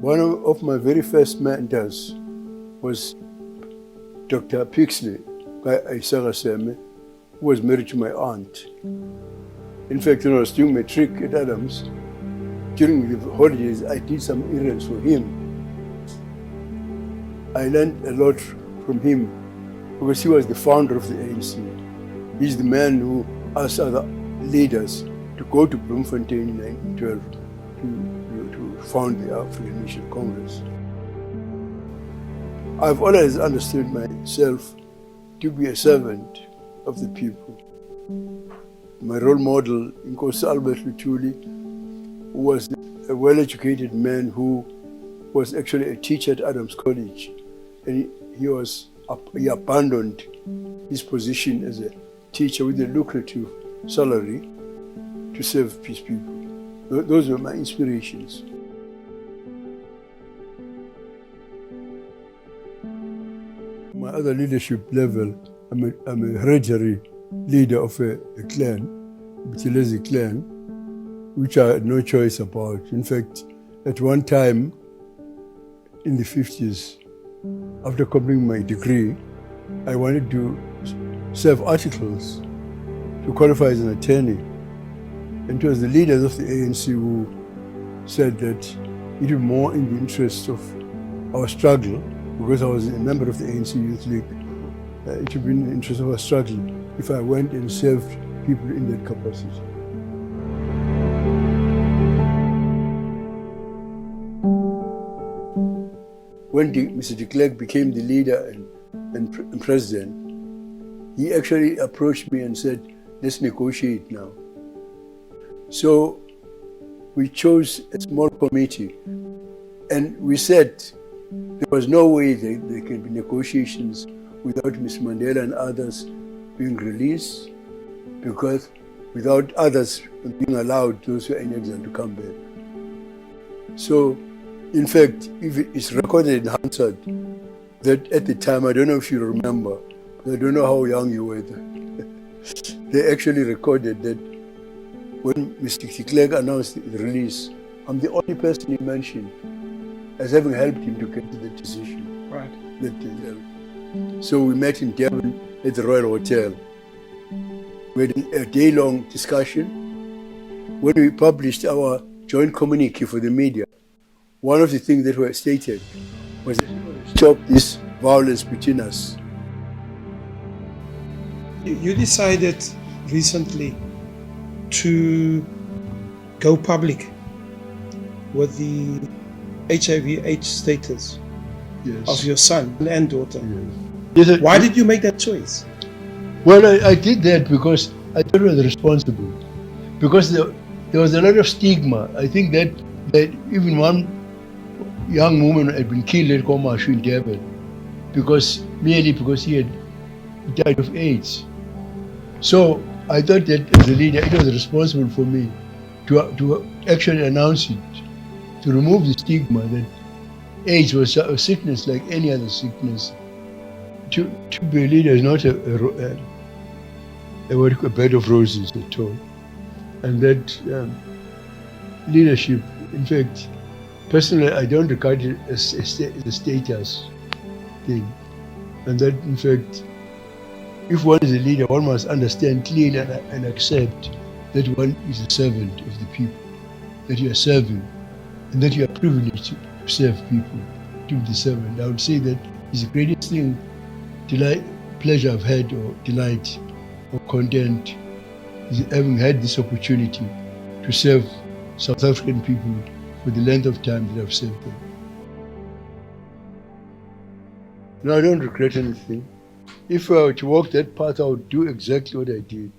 One of my very first mentors was Dr. Pixley, who was married to my aunt. In fact, when I was doing my trick at Adams, during the holidays, I did some errands for him. I learned a lot from him because he was the founder of the ANC. He's the man who asked other leaders to go to Bloemfontein in 1912 to found the African National Congress. I've always understood myself to be a servant of the people. My role model, Nkosi Albert Luthuli, was a well-educated man who was actually a teacher at Adams College, and he abandoned his position as a teacher with a lucrative salary to serve his people. Those were my inspirations. My other leadership level, I'm a hereditary leader of a clan, Buthelezi clan, which I had no choice about. In fact, at one time in the 50s, after completing my degree, I wanted to serve articles to qualify as an attorney. And it was the leaders of the ANC who said that it would be more in the interest of our struggle, because I was a member of the ANC Youth League, it would be in the interest of our struggle if I went and served people in that capacity. When Mr. de Klerk became the leader and president, he actually approached me and said, let's negotiate now. So we chose a small committee, and we said there was no way there can be negotiations without Mr. Mandela and others being released, because without others being allowed, those who are in exile, to come back. So, in fact, if it's recorded in Hansard that at the time, I don't know if you remember, I don't know how young you were then, they actually recorded that when Mr. de Klerk announced the release, I'm the only person he mentioned as having helped him to get to the decision. Right. So we met in Durban at the Royal Hotel. We had a day-long discussion. When we published our joint communique for the media, one of the things that were stated was stop this violence between us. You decided recently to go public with the HIV/AIDS status of your son and daughter. Yes. Why did you make that choice? Well, I did that because I thought I was responsible. Because there was a lot of stigma. I think that even one young woman had been killed at Komashu in Durban merely because he had died of AIDS. So I thought that as a leader, it was responsible for me to actually announce it, to remove the stigma that AIDS was a sickness like any other sickness. To be a leader is not a bed of roses at all. And that leadership, in fact, personally, I don't regard it as a status thing. And that, in fact, if one is a leader, one must understand clearly and accept that one is a servant of the people, that you are serving, and that you are privileged to serve people, to be the servant. I would say that is the greatest thing, pleasure I've had, or delight, or content, is having had this opportunity to serve South African people for the length of time that I've served them. No, I don't regret anything. If I were to walk that path, I would do exactly what I did.